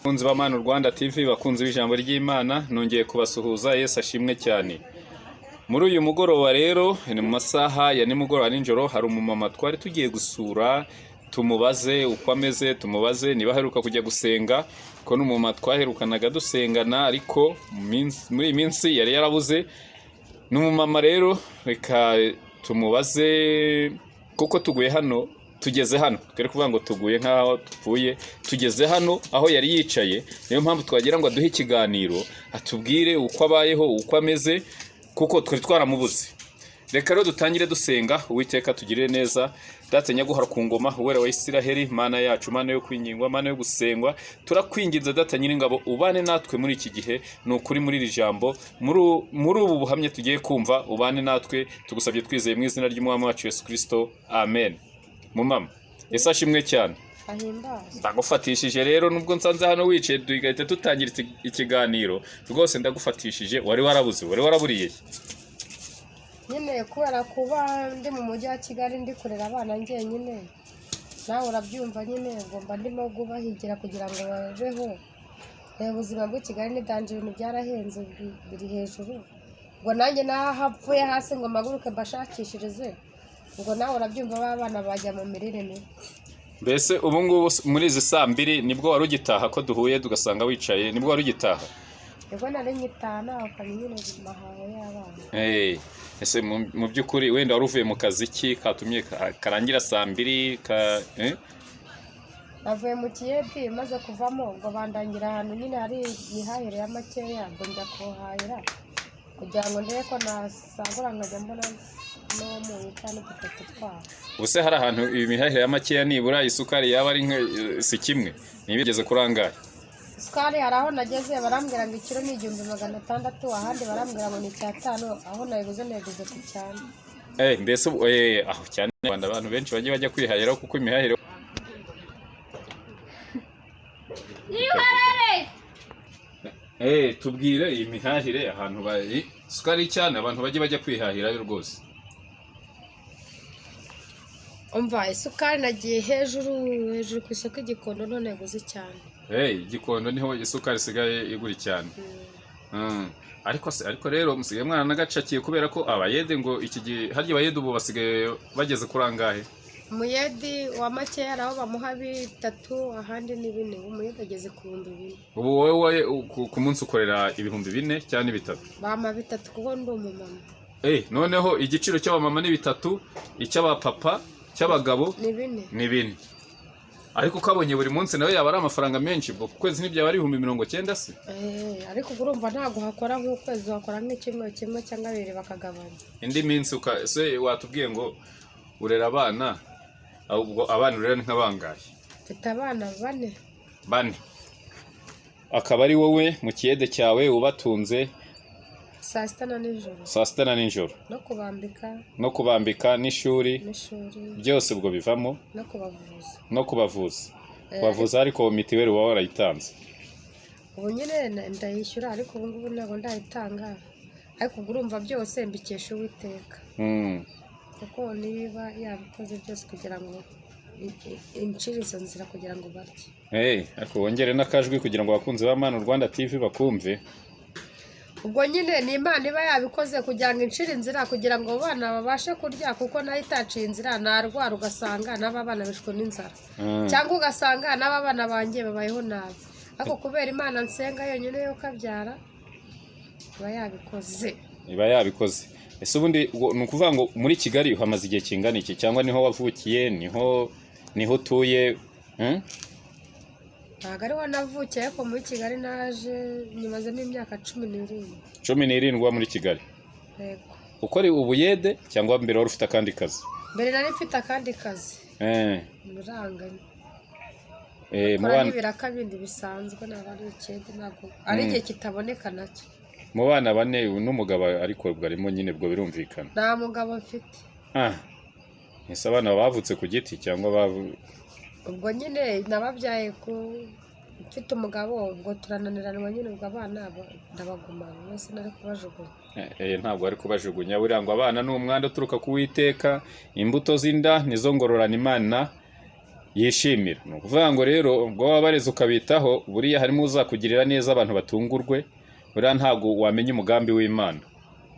Bakunzi ba Manu Rwanda TV, bakunzi b'ijambo ry'Imana, nongeye kubasuhuza. Yesu ashimwe cyane. Muri uyu mugoroba rero, ni mu masaha ya nimugoroba n'ijoro, hari umumama twari tugiye gusura, tumubaze uko ameze, tumubaze niba aheruka kujya gusenga, ko n'umumama twaherukanaga dusengana, ariko muri iyi minsi yari yarabuze. N'umumama rero reka tumubaze, kuko tuguye hano, tugeze hano, twere kuvuga ngo tuguye nk'aho tupfuye, tugeze hano aho yari yicaye. Niyo mpamvu twagira ngo aduhe ikiganiro, atubwire uko abayeho, uko ameze, kuko twari twaramubuze. Reka rero dutangire dusenga. Uwiteka tugirire neza, Data nyaguhora ku ngoma, uwera wa Isiraheli, Mana yacu, Mana yo kwingingwa, Mana yo gusengwa, turakwinginze Data Nyiringabo, ubane natwe muri iki gihe. Ni ukuri muri iri jambo, muri ubu buhamya tugiye kumva, ubane natwe, tugusabye twizeye mu izina ry'Umwami wacu Yesu Kristo, amen. Mumama, Yesu ashimwe cyane. Ndagufatishije rero, nubwo nsanze hano wicaye tugahita tutangira ikiganiro, rwose ndagufatishije. Wari warabuze, wari waraburiye nyine kubera kuba ndi mu mujyi wa Kigali ndi kurera abana njyenyine, nawe urabyumva nyine, ngomba ndimo kubahigira kugira ngo babeho. Ubuzima bw'i Kigali ni danje, ibintu byarahenze, biri hejuru. Ngo nanjye hapfuye hasi ngo mpaguruke mbashakishirize, ngo nawe urabyumva abana bajya mu mirire mibi. Mbese ubu ngubu muri izi saa 2 nibwo wari ugitaha ko duhuye tugasanga wicaye, nibwo wari ugitaha? Yego nari nyitaha nawe nyine mahawe y'abana. Ese mu by'ukuri wenda wari uvuye mu kazi ki katumye karangira saa 2 Navuye mu Kiyedi, maze kuvamo ngo bandangira ahantu nyine hari imihahire ya makeya, ngo njya kuhahira kugira ngo ndebe ko nasagura nkajya mbona no mu bitanu dutatu twabo. Ubuse hari ahantu imihahire ya makeya nibura isukari yaba ari si kimwe, nibigeze kurangaye? Isukari hari aho nageze barambwira ngo ikiro ni 1600, ahandi barambwira ngo ni 500, aho nayiguze ku cyane. Mbese aho cyane Rwanda abantu benshi bagiye bajya kwihahira kuko imihahire tubwire iyi mihahire ahantu bari isukari cyane abantu bajya kwihahira rwose. Umva, isukari nagiye hejuru ku isoko Gikondo, none yaguze cyane. Gikondo niho isukari isigaye igura cyane. Ariko rero musigaye mwana nagacakiye kubera ko abayede ngo iki gihe harya abayede ubu basigaye bageze kurangahe? Umuyedi wa makeya aho bamuha 3, ahandi ni 4. Umuyedi ageze ku 2000. Ubu wowe ku munsi ukorera 4000 cyane 3? Bama 3 kuko ndi umumama. Noneho igiciro cy'abamama ni 3, icy'abapapa cy'abagabo ni 4. Ariko ukabonye buri munsi nawe yaba ari amafaranga menshi, bwo kwezi n'ibyaba ari 90 se? Ariko urumva ntago hakora nk'ukwezi, wakora nk'ikimwe cyangwa 2 bakagabanya. Indi minsi se watubwiye ngo urera abana, ubwo abana urera nk'abangahe? Mfite abana 4. Akaba ari wowe mu kiyede cyawe ubatunze saa 6 na nijoro? No kubambika n'ishuri byose ubwo bivamo? No kubavuza. Kubavuza ariko mitiweli uba warayitanze? Ubu nyine ndayishyura, ariko ubu ngubu ntabwo ndayitanga, ariko urumva byose mbikesha Uwiteka. Kuko niba yabikoze byose kugira ngo incire izo nzira kugira ngo barye. Ariko wongere n'akajwi kugira ngo abakunzi ba Manu Rwanda TV bakumve. Ubwo nyine ni Imana iba yabikoze kugira ngo incire inzira, kugira ngo abana babashe kurya, kuko nayo itaciye inzira narwara ugasanga n'aba bana bishwe n'inzara, cyangwa ugasanga n'aba bana banjye babayeho nabi. Ariko kubera Imana nsenga yonyine yo kabyara, iba yabikoze. Ese ubundi ni ukuvuga ngo muri Kigali uhamaze igihe kingana iki, cyangwa niho wavukiye, niho utuye? Ntabwo ariho navukiye, ariko muri Kigali naje nyimazemo imyaka 17. 17 uba muri Kigali? Yego. Ukora ubuyede cyangwa mbere wari ufite akandi kazi? Mbere nari mfite akandi kazi. Muranganye. Mubana biraka bindi bisanzwe, nabari ikindi ntabwo ari igihe kitaboneka nacyo. Mu bana 4 n'umugabo ariko bwarimo nyine bwo birumvikana? Nta mugabo mfite. Ese abana bavutse ku giti cyangwa ubwo nyine nababyaye mfite umugabo, ubwo turananiranwa nyine, ubwo abana ndabagumana, mwese nari kubajugunya. Ntabwo ari kubajugunya, buriya ngo abana ni umwanda uturuka ku Uwiteka, imbuto z'inda nizo ngororana Imana yishimira. Ni ukuvuga ngo rero ubwo wabareze ukabitaho, buriya harimo uzakugirira neza, abantu batungurwe, buriya ntabwo wamenya umugambi w'Imana.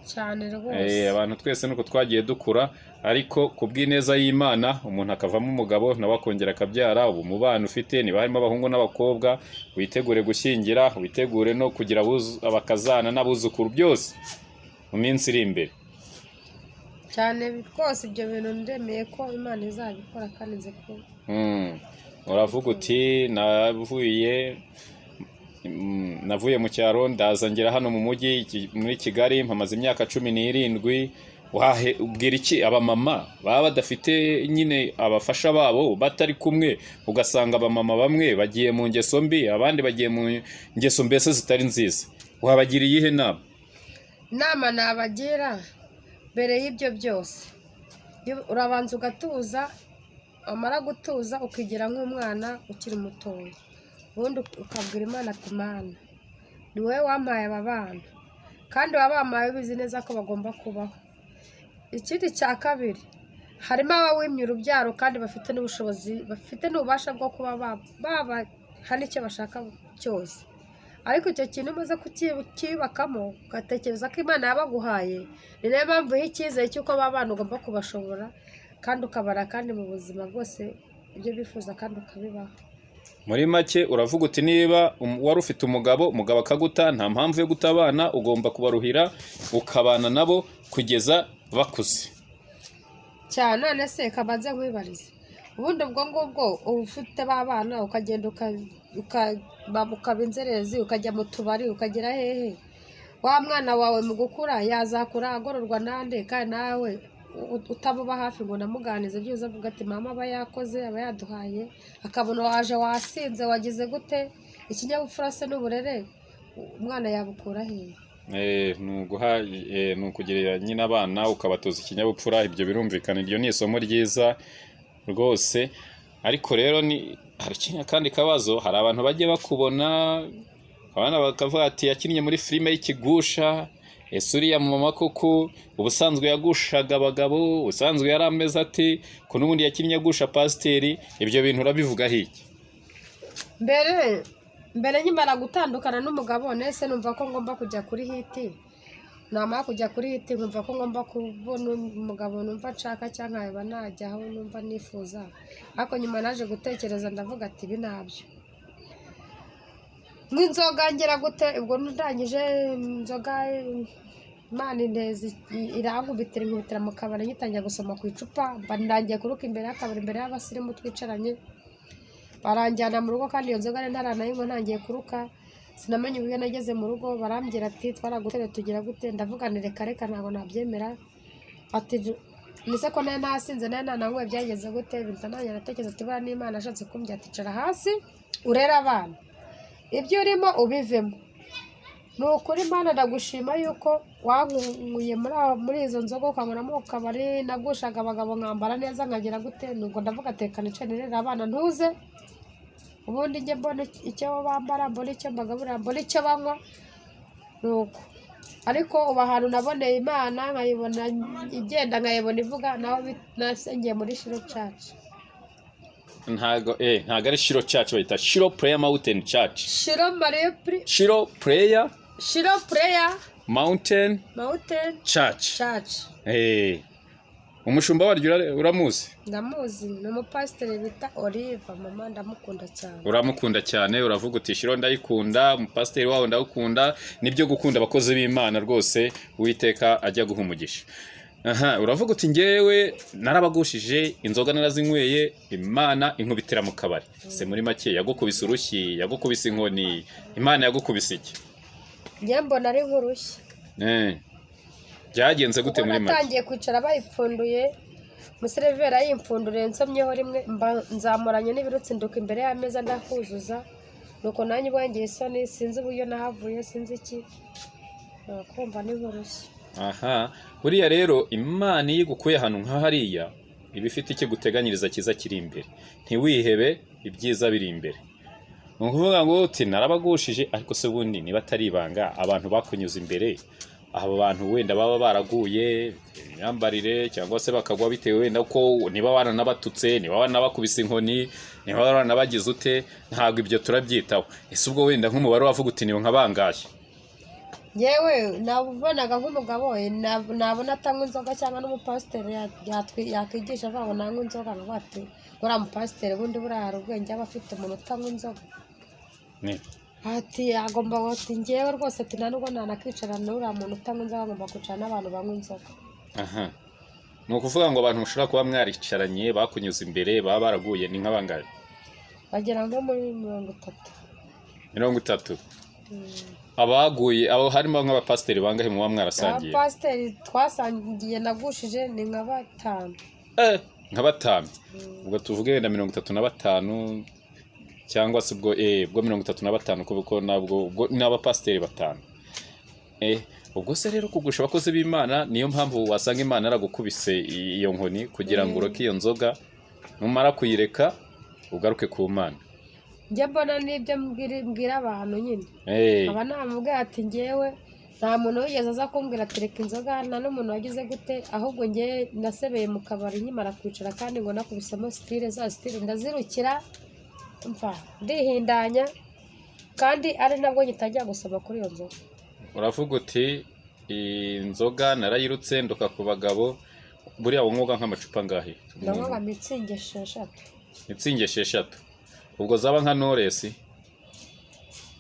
cyane rwose. Abantu twese nuko twagiye dukura, ariko ku bw'ineza y'Imana umuntu akavamo umugabo nawe akongera akabyara. Ubu mu bana ufite niba harimo abahungu n'abakobwa, witegure gushyingira, witegure no kugira abakazana n'abuzukuru byose mu minsi iri imbere. cyane rwose ibyo bintu ndemeye ko Imana izabikora kandi nzi ko uravuga uti navuye mu cyaro ndaza ngera hano mu mujyi muri Kigali, mpamaze imyaka 17. Ubwira iki abamama baba badafite nyine abafasha babo batari kumwe, ugasanga abamama bamwe bagiye mu ngeso mbi, abandi bagiye mu ngeso mbese zitari nziza, wabagira iyihe nama? inama nabagira mbere y'ibyo byose, urabanza ugatuza, wamara gutuza ukigira nk'umwana ukiri mutoya, ubundi ukabwira Imana ati Mana ni wowe wampaye aba bana kandi wabampaye ubizi neza ko bagomba kubaho. Ikindi cya kabiri, harimo abawimye urubyaro kandi bafite n'ubushobozi, bafite n'ububasha bwo kuba babaha n'icyo bashaka cyose, ariko icyo kintu umaze kukibakamo ugatekereza ko Imana yabaguhaye, ni nayo mpamvu y'icyizere cy'uko aba bana ugomba kubashobora kandi ukabara kandi mu buzima bwose ibyo bifuza kandi ukabibaha. Muri make uravuga uti niba wari ufite umugabo akaguta, nta mpamvu yo guta abana, ugomba kubaruhira ukabana nabo kugeza bakuze cyane. None se kabanze nkwibarize, ubundi ubwo ngubwo uba ufite ba bana ukagenda ukaba inzererezi, ukajya mu tubari, ukagera hehe? Wa mwana wawe mu gukura yazakura agororwa nande kandi nawe utamuba hafi ngo namuganize byuze avuga ati mama aba yakoze, aba yaduhaye, akabona waje wasinze wagize gute, ikinyabupfura se n'uburere umwana yabukura hehe? ni ukugirira nyine abana ukabatoza ikinyabupfura, ibyo birumvikana, iryo ni isomo ryiza rwose. Ariko rero hari akandi kabazo, hari abantu bajya bakubona abana bakavuga ati yakinnye muri filime y'ikigusha, ese uriya mama koko ubusanzwe yagushaga abagabo, ubusanzwe yari ameze ati ko n'ubundi yakinnye agusha pasiteri, ibyo bintu urabivugaho iki? mbere nkimara gutandukana n'umugabo nese numva ko ngomba kujya kuri hiti, namara kujya kuri hiti nkumva ko ngomba kubona umugabo numva nshaka cyangwa nkaba najya aho numva nifuza, ariko nyuma naje gutekereza ndavuga ati ibi nabyo nk'inzoga ngera gute, ubwo ndangije inzoga Imana intezi irankubitira inkubitira mu kabari, ngitangira gusoma ku icupa, ndangiye kuruka imbere y'akabari, imbere y'abasirimu twicaranye, baranjyana mu rugo kandi iyo nzoga ntaranayinywa, ntangiye kuruka, sinamenye uburyo nageze mu rugo, barambwira ati twaragutere tugira gute, ndavuga ni reka ntabwo nabyemera, ati nise ko nayo nasinze nayo nananywe byageze gute, bitananya natekereza ati bana n'Imana ashatse kumbwira ati cara hasi urera abana, ibyo urimo ubivemo. Ni ukuri Imana ndagushima yuko wankuye muri izo nzoga ukankuramo ku kabari, nagushaga abagabo nkambara neza nkagira gute, nubwo ndavuga tekana ice nirera abana ntuze, ubundi njye mbona icyo bambara, mbona icyo mbagaburira, mbona icyo banywa, nuko. Ariko ubu ahantu naboneye Imana nkayibona igenda nkayibona ivuga, nawe nasengeye muri Shiro Church. Ntago ari Shiro Church, bayita Shiro Prayer Mountain Church. Shiro Prayer Mountain Church. Umushumba waryo uramuzi? Ndamuzi, ni umupasiteri bita Olive, mama ndamukunda cyane. Uramukunda cyane, uravuga uti Shiro ndayikunda, umupasiteri wawe ndawukunda, nibyo gukunda abakozi b'Imana rwose, Uwiteka ajya guha umugisha. Uravuga uti ngewe narabagushije, inzoga narazinyweye, Imana inkubitira mu kabari. Se muri make yagukubise urushyi, yagukubise inkoni, Imana yagukubise iki? Nge mbona ari nk'urushyi. Byagenze gute muri make? Natangiye kwicara bayipfunduye, umuseriveri ayimpfunduriye nsomyeho rimwe, nzamuranye n'ibirutsi nduka imbere y'ameza ndakuzuza, nuko nanjye ubwanjye isoni, sinzi uburyo nahavuye, sinzi iki, kumva ni nk'urushyi. Buriya rero Imana iyo igukuye ahantu nka hariya, iba ifite icyo guteganyiriza cyiza kiri imbere, ntiwihebe, ibyiza biri imbere. Ni ukuvuga ngo uti narabagushije, ariko se ubundi niba atari ibanga abantu bakunyuze imbere abo bantu wenda baba baraguye imyambarire cyangwa se bakagwa bitewe wenda ko niba waranabatutse, niba waranabakubise inkoni, niba waranabagize ute, ntabwo ibyo turabyitaho. Ese ubwo wenda nk'umubare wavuga uti niwe nkabangaye? yewe nabonaga nk'umugabo nabona atanywa inzoga cyangwa n'umupasiteri yakwigisha avuga ngo nanywa inzoga ngo ati uriya mupasiteri bundi buriya hari ubwenge aba afite umuntu utanywa inzoga ati agomba ati ngewe rwose ati nta nubwo nanakwicarana n'uriya muntu utanywa inzoga, agomba kwicara n'abantu banywa inzoga. Aha, ni ukuvuga ngo abantu mushobora kuba mwaricaranye bakunyuze imbere baba baraguye ni nk'abangahe? bagera nko muri 30. 30? Abaguye abo harimo nk'abapasiteri bangahe muba mwarasangiye? Abapasiteri twasangiye nagushije ni nka 5. Nka 5? Ubwo tuvuge na 35 cyangwa se ubwo ubwo 35 kuko nabwo ni abapasiteri 5. Ubwo se rero kugusha abakozi b'Imana niyo mpamvu wasanga Imana yaragukubise iyo nkoni kugira ngo uroke iyo nzoga, numara kuyireka ugaruke ku Mana. Njye mbona n'ibyo mbwira abantu nyine aba namubwira ati ngewe nta muntu wigeze aza kumbwira ati reka inzoga, nta n'umuntu wagize gute, ahubwo ngewe nasebeye mu kabari nkimara kwicara kandi ngo nakubisemo sitire ndazirukira mva ndihindanya kandi ari nabwo ngitangira gusoma kuri iyo nzoga. Uravuga uti inzoga narayirutse ndoka ku bagabo, buriya wumwoga nk'amacupa ngahe? Ndanywa mitsingi 6. Mitsingi 6? Ubwo zaba nka Knowless?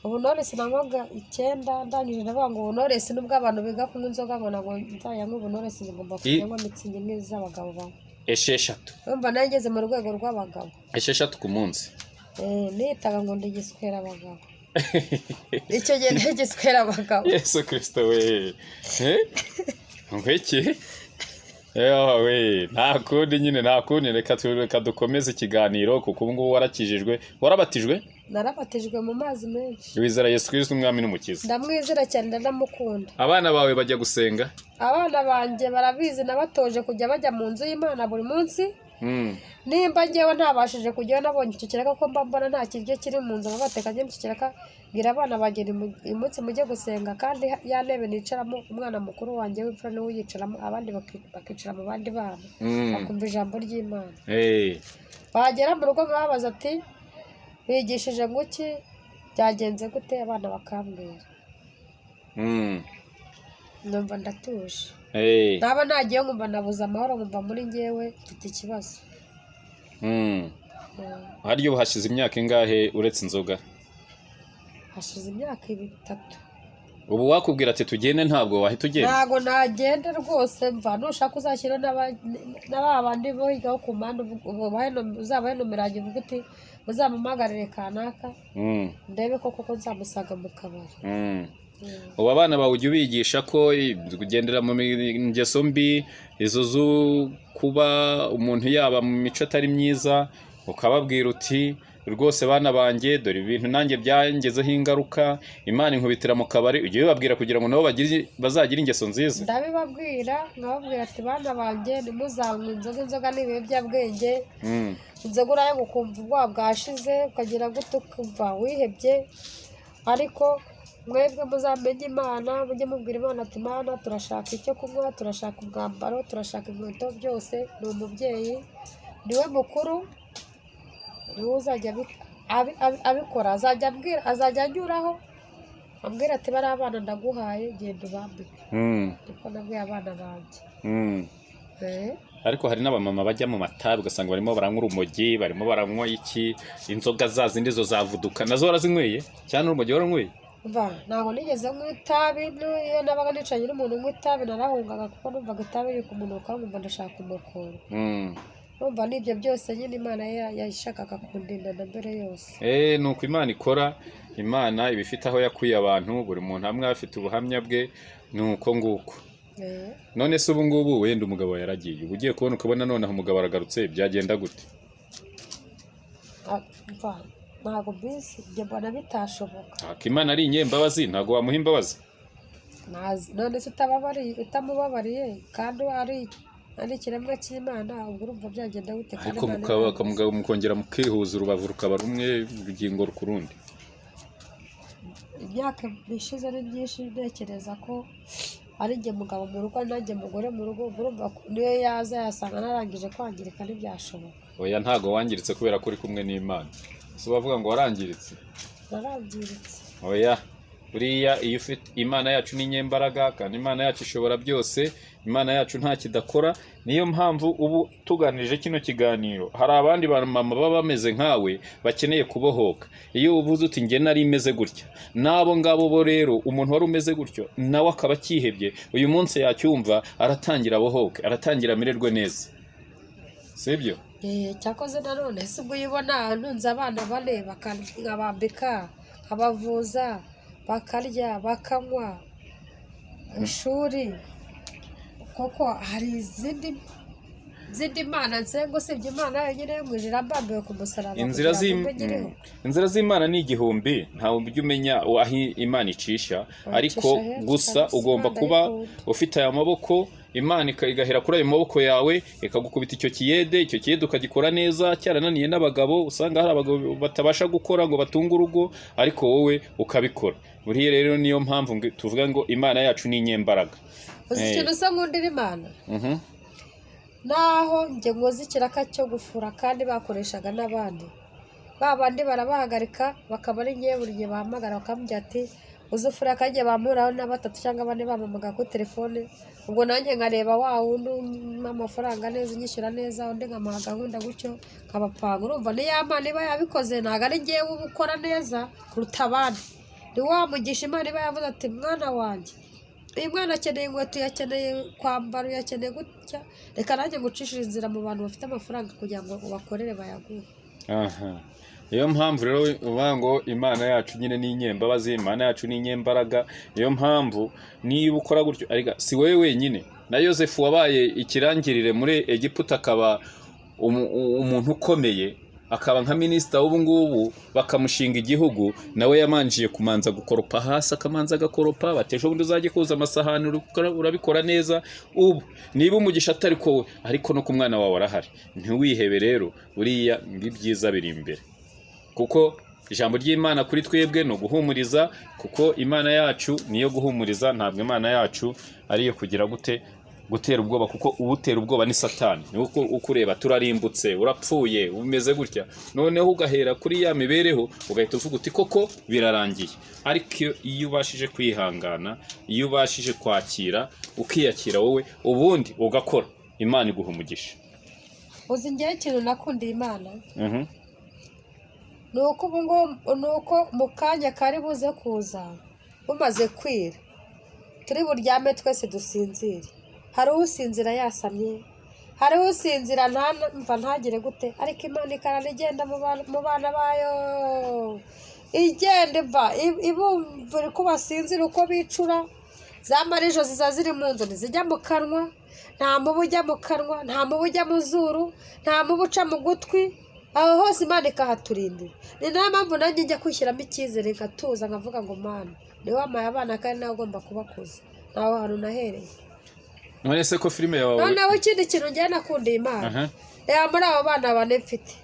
Ubu Knowless nanywaga 9 ndangije ndavuga ngo ubu Knowless nubwo abantu biga kunywa inzoga ngo ntabwo nzayanywa, ubu Knowless ngomba kunywa mitsingi n'iz'abagabo banywa 6. Urumva nageze mu rwego rw'abagabo 6 ku munsi? nitaga ngo ndigiswera abagabo. Icyo gihe ndigiswera abagabo. Yesu Kristo we! Ngwiki? We nta kundi nyine, nta kundi, reka dukomeze ikiganiro kuko ubu ngubu warakijijwe. Warabatijwe? Narabatijwe mu mazi menshi. Wizera Yesu Kristo umwami n'umukiza? Ndamwizera cyane ndanamukunda. Abana bawe bajya gusenga? Abana banjye barabizi, nabatoje kujya bajya mu nzu y'Imana buri munsi. Nimba ngewe ntabashije kujyayo nabonye icyo kiraka ko mba mbona nta kiryo kiri mu nzu babateka njye mu kiraka, bwira abana bagera uyu munsi mujye gusenga, kandi ya ntebe nicaramo umwana mukuru wanjye w'imfura niwe uyicaramo, abandi bakicara mu bandi bana bakumva ijambo ry'Imana. Bagera mu rugo babaza ati bigishije nguki, byagenze gute, abana bakambwira. Numva ndatuje. Naba nagiye nkumva nabuze amahoro, nkumva muri ngewe mfite ikibazo. Harya ubu hashize imyaka ingahe uretse inzoga? Hashize imyaka 3. Ubu wakubwira ati tugende ntabwo wahita ugenda? Ntabwo nagenda rwose, mva nushaka uzashyira n'abandi bo higaho ku mpande, uzabahe nomero yanjye uvuga uti muzamumagarire kanaka ndebe koko nzamusaga mu kabari. Ubu abana bawe ujya ubigisha ko kugendera mu ngeso mbi izo zo kuba umuntu yaba mu mico atari myiza, ukababwira uti rwose bana banjye dore ibintu nanjye byangezeho ingaruka, Imana inkubitira mu kabari, ujye ubabwira kugira ngo nabo bazagire ingeso nziza? Ndabibabwira, nkababwira ati bana banjye ntimuzanywe inzoga ni ibiyobyabwenge. Inzoga urayanywa ukumva ubwoba bwashize ukagira gute ukumva wihebye, ariko mwebwe muzamenye Imana, mujye mubwira Imana ati Mana turashaka icyo kunywa, turashaka umwambaro, turashaka inkweto, byose ni umubyeyi, niwe mukuru, niwe uzajya abikora, azajya anyuraho ambwira ati bari abana ndaguhaye genda ubambike. Niko nabwiye abana banjye. Ariko hari n'abamama bajya mu matabi ugasanga barimo baranywa urumogi, barimo baranywa iki, inzoga za zindi zo zavuduka, nazo warazinyweye cyane? Urumogi waranyweye? Ntabwo nigeze nywa itabi, iyo nabaga nicaranye n'umuntu unywa itabi narahungaga kuko numvaga itabi riri kumunuka, nkumva ndashaka kumukura. Numva n'ibyo byose nyine Imana yashakaga kundinda na mbere yose. Ni uko Imana ikora. Imana iba ifite aho yakuye abantu, buri muntu hamwe afite ubuhamya bwe, ni uko nguko. None se ubu ngubu wenda umugabo yaragiye, ubu ugiye kubona ukabona noneho umugabo aragarutse, byagenda gute? Ntabwo bisi ibyo mbona bitashoboka. Imana ari inyembabazi, ntabwo wamuha imbabazi? None se utamubabariye kandi ari ikiremwa cy'Imana, ubwo urumva byagenda gute? Ariko mukongera mukihuza, urubavu rukaba rumwe, urugingo ku rundi. Imyaka bishize ari byinshi, ntekereza ko ari njye mugabo mu rugo nanjye mugore mu rugo, urumva niyo yaza yasanga narangije kwangirika ntibyashoboka. oya ntago wangiritse kubera ko uri kumwe n'Imana. Si bavuga ngo warangiritse? Narangiritse. Oya, buriya iyo ufite Imana yacu ni inyembaraga kandi Imana yacu ishobora byose, Imana yacu nta kidakora. Niyo mpamvu ubu tuganirije kino kiganiro hari abandi mama baba bameze nkawe bakeneye kubohoka. Iyo uvuze uti njye nari imeze gutya, nabo ngabo bo rero umuntu wari umeze gutyo nawe akaba akihebye, uyu munsi yacyumva aratangira abohoke, aratangira amererwe neza, sibyo? Cyakoze nanone si ubwo uyibona ntunze abana bane nkabambika nkabavuza bakarya bakanywa ishuri, koko hari izindi mana nsenga usibye Imana yonyine yo mu ijuru mbambiwe ku musaraba. Inzira z'Imana ni igihumbi, ntawe ujya umenya aho Imana icisha, ariko gusa ugomba kuba ufite aya maboko, Imana igahera kuri ayo maboko yawe ikagukubita icyo kiyede ukagikora neza. Cyarananiye n'abagabo, usanga hari abagabo batabasha gukora ngo batunge urugo, ariko wowe ukabikora. Buriya rero niyo mpamvu tuvuga ngo Imana yacu ni inyembaraga. Uzi ikintu usa nk'undira Imana? Naho njye nkoze ikiraka cyo gufura kandi bakoreshaga n'abandi, babandi barabahagarika bakaba ari ngewe buri gihe bahamagara bakambwira ati uzufura akagiye bamuraho na 3 cyangwa 4 bamamaga kuri telefone, ubwo nanjye nkareba wa wundi amafaranga neza unyishyura neza, undi nkamuha gahunda gutyo nkabapanga. Urumva niyo Mana iba yabikoze, ntabwo ari ngewe uba ukora neza kuruta abandi, ni wa mugisha Imana iba yavuze ati mwana wanjye uyu mwana akeneye inkweto, yakeneye kwambara, yakeneye gutya, reka nanjye ngucishije inzira mu bantu bafite amafaranga kugira ngo ubakorere bayaguhe. Niyo mpamvu rero uvuga ngo Imana yacu nyine ni inyembabazi, Imana yacu ni inyembaraga. Niyo mpamvu niba ukora gutyo, ariko si wowe wenyine, na Yosefu wabaye ikirangirire muri Egiputa akaba umuntu ukomeye, akaba nka minisita w'ubu ngubu bakamushinga igihugu, nawe yamanjiye kumanza gukoropa hasi, akamanza agakoropa, bateje ubundi uzajye koza amasahani urabikora neza. Ubu niba umugisha atari kowe, ariko no ku mwana wawe arahari. Ntiwihebe rero, buriya ibyiza biri imbere, kuko ijambo ry'Imana kuri twebwe no guhumuriza, kuko Imana yacu niyo guhumuriza, ntabwo Imana yacu ariyo kugira gutera ubwoba, kuko ubutera ubwoba ni Satani. Ni uko ukureba turarimbutse, urapfuye, umeze gutya, noneho ugahera kuri ya mibereho ugahita uvuga uti koko birarangiye. Ariko iyo ubashije kwihangana, iyo ubashije kwakira, ukiyakira wowe, ubundi ugakora, Imana iguha umugisha. Uzi ngewe ikintu nakundiye Imana, nuko mu kanya kari buze kuza bumaze kwira turi buryame twese dusinzire. Hari usinzira yasamye, hari usinzira ntamva ntagire gute, ariko Imana ikarana igenda mu bana bayo, igenda ibumvira uko basinzira, uko bicura. Za marijo ziza ziri mu nzu ntizijya mu kanwa, nta mubu ujya mu kanwa, nta mubu ujya mu zuru, nta mubu uca mu gutwi, aho hose Imana ikahaturindira. Ni nayo mpamvu nanjye njya kwishyiramo icyizere ngatuza nkavuga ngo Mana niwe wampaye abana kandi nawe ugomba kubakuza, ntaho hantu nahereye. None se ko filime yawe noneho ikindi kintu njye nakundiye Imana, reba muri abo bana bane mfite,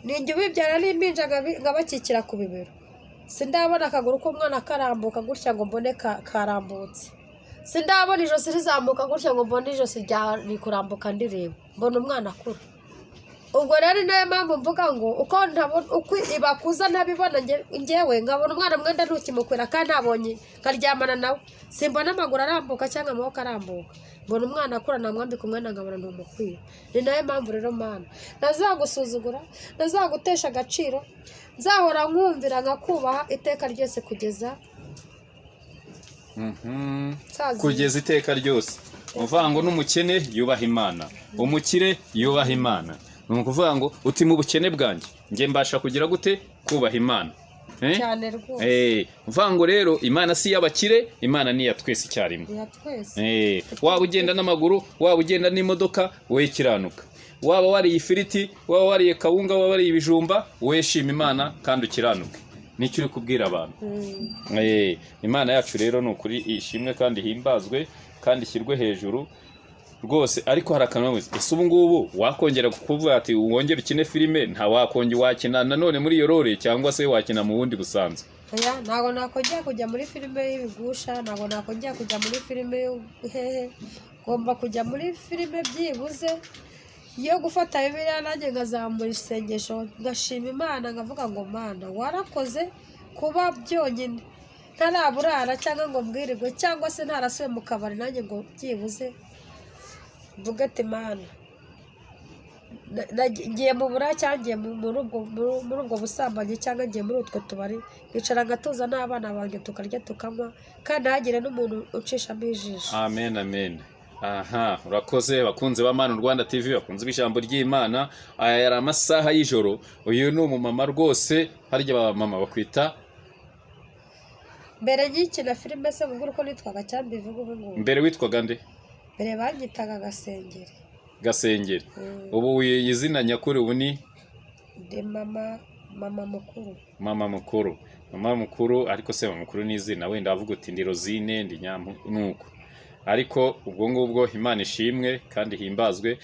ninjye ubibyara n'impinja nkabakikira ku bibero, sindabona akaguru k'umwana karambuka gutya ngo mbone karambutse, sindabona ijosi rizamuka gutya ngo mbone ijosi ryari kurambuka ndireba, mbona umwana akura. Ubwo rero nayo mpamvu mvuga ngo uko ibakuza ntabibona ngewe, nkabona umwana mwenda ntukimukwira kandi ntabonye nkaryamana nawe, simbona amaguru arambuka cyangwa amaboko arambuka, mbona umwana akura namwambika umwenda nkabona ntumukwira. Ni nayo mpamvu rero Mana ntazagusuzugura, ntazagutesha agaciro, nzahora nkumvira nkakubaha iteka ryose kugeza iteka ryose. Uvuga ngo n'umukene yubaha Imana, umukire yubaha Imana. Ni ukuvuga ngo uti mu bukene bwanjye njye mbasha kugira gute kubaha Imana. Cyane rwose. Uvuga ngo rero Imana si y'abakire, Imana ni iya twese icyarimwe. Waba ugenda n'amaguru, waba ugenda n'imodoka, we kiranuka. Waba wariye ifiriti, waba wariye kawunga, waba wariye ibijumba, we shima Imana kandi ukiranuke. Nicyo uri kubwira abantu. Imana yacu rero ni ukuri ishimwe kandi himbazwe kandi ishyirwe hejuru rwose. Ariko hari akantu ese ubu ngubu wakongera kuvuga ati wongere ukine filime, nta wakongera wakina nanone muri iyo role, cyangwa se wakina mu wundi busanzwe? oya ntabwo nakongera kujya muri filime y'ibigusha, ntabwo nakongera kujya muri filime y'ubuhehe, ngomba kujya muri filime byibuze yo gufata bibiliya nanjye nkazamura isengesho ngashima Imana ngavuga ngo Mana warakoze kuba byonyine ntaraburara cyangwa ngo mbwirirwe cyangwa se ntarasuye mu kabari nanjye ngo byibuze mvuge ati Mana ngiye mu buraya cyangwa ngiye muri ubwo busambanyi cyangwa ngiye muri utwo tubari nkicara ngatuza n'abana banjye tukarya tukanywa kandi ntihagire n'umuntu ucishamo ijisho. Amen amen. Aha, urakoze bakunze ba Manu Rwanda TV, bakunze ijambo ry'Imana. Aya yari amasaha y'ijoro. Uyu ni umumama rwose, harya ba mama bakwita mbere y'ikina filime se muguru ko nitwaga cyangwa bivuga ubu ngubu. Mbere witwaga nde? Mbere banyitaga Gasengeri. Gasengeri. Ubu izina nyakuri ubu ni de mama mukuru. Mama mukuru. Mama mukuru, ariko se mama mukuru ni izina wenda avuga uti ndi Rosine ndi Nyampu nuko. Ariko ubwo ngubwo Imana ishimwe kandi himbazwe,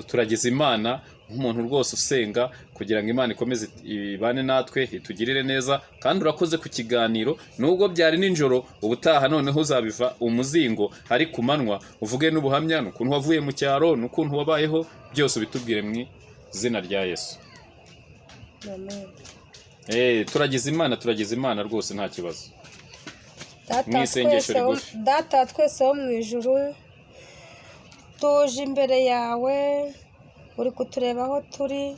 turagize Imana nk'umuntu rwose usenga kugira ngo Imana ikomeze ibane natwe itugirire neza. Kandi urakoze ku kiganiro nubwo byari ninjoro, ubutaha noneho uzabiva umuzingo ari ku manywa uvuge n'ubuhamya n'ukuntu wavuye mu cyaro n'ukuntu wabayeho, byose bitubwire mu izina rya Yesu. Amen. Turagize Imana rwose nta kibazo. Data twese wo mu ijuru, tuje imbere yawe, uri kutureba aho turi,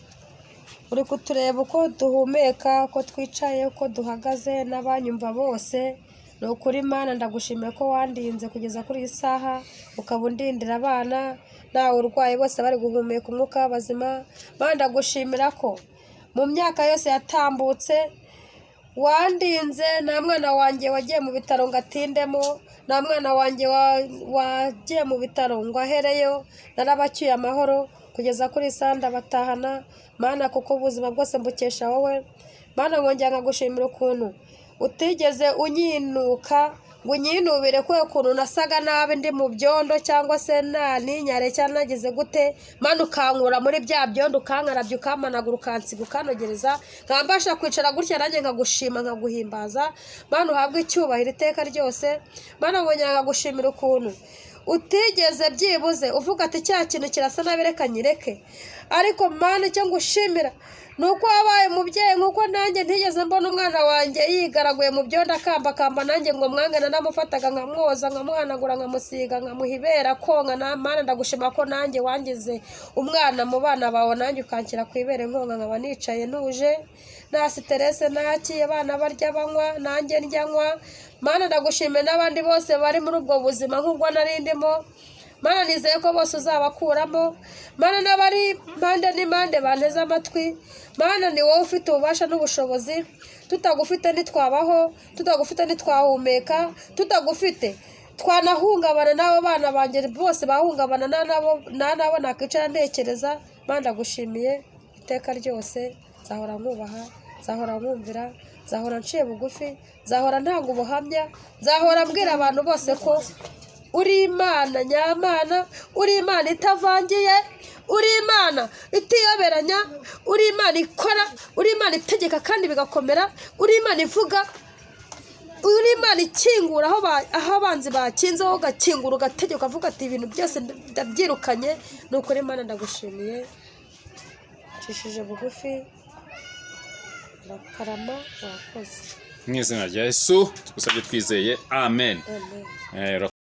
uri kutureba uko duhumeka, uko twicaye, uko duhagaze n'abanyumva bose. Ni ukuri Mana ndagushimiye ko wandinze kugeza kuri iyi saha, ukaba undindira abana nawe urwaye bose bari guhumeka umwuka w'abazima. Mana ndagushimira ko mu myaka yose yatambutse wandinze, nta mwana wanjye wagiye mu bitaro ngo atindemo, nta mwana wanjye wagiye mu bitaro ngo ahereyo, narabacyuye amahoro kugeza kuri sanda batahana. Mana kuko ubuzima bwose mbukesha wowe. Mana nkongera nkagushimira ukuntu utigeze unyinuka ngo unyinubire kubera ukuntu nasaga nabi ndi mu byondo cyangwa se ninyare cyangwa nagize gute. Mana ukankura muri bya byondo, ukankarabya, ukamanagura, ukansiga, ukanogereza, nkambasha kwicara gutya nanjye nkagushima nkaguhimbaza. Mana uhabwe icyubahiro iteka ryose. Mana nkongera nkagushimira ukuntu utigeze byibuze uvuga ati cya kintu kirasa nabi reka nyireke. Ariko Mana icyo ngushimira nuko wabaye umubyeyi, nkuko nanjye ntigeze mbona umwana wanjye yigaraguye mu byondo akambakamba nanjye ngo mwangana namufataga nkamwoza nkamuhanagura nkamusiga nkamuha ibera konka. na Mana ndagushima ko nanjye wangize umwana mu bana bawe, nanjye ukanshyira ku ibere nkonka nkaba nicaye ntuje nta siterese nakiye, abana barya banywa nanjye ndya nywa. Mana ndagushimiye n'abandi bose bari muri ubwo buzima nk'ubwo nari ndimo. Mana nizeye ko bose uzabakuramo. Mana n'abari impande n'impande banteze amatwi, Mana ni wowe ufite ububasha n'ubushobozi. Tutagufite ntitwabaho, tutagufite ntitwahumeka, tutagufite twanahungabana. n'abo bana banjye bose bahungabana nta nabo nakwicara ntekereza. Mana ndagushimiye iteka ryose, nzahora nkubaha, nzahora nkumvira, nzahora nciye bugufi, nzahora ntanga ubuhamya, nzahora mbwira abantu bose ko uri Imana nyamana, uri Imana itavangiye, uri Imana itiyoberanya, uri Imana ikora, uri Imana itegeka kandi bigakomera, uri Imana ivuga, uri Imana ikingura aho abanzi bakinze, wowe ugakingura ugategeka ukavuga ati ibintu byose ndabyirukanye. Ni ukuri Imana ndagushimiye, nshishije bugufi, ndakarama, wakoze. Mu izina rya Yesu tugusabye twizeye, amen. Amen.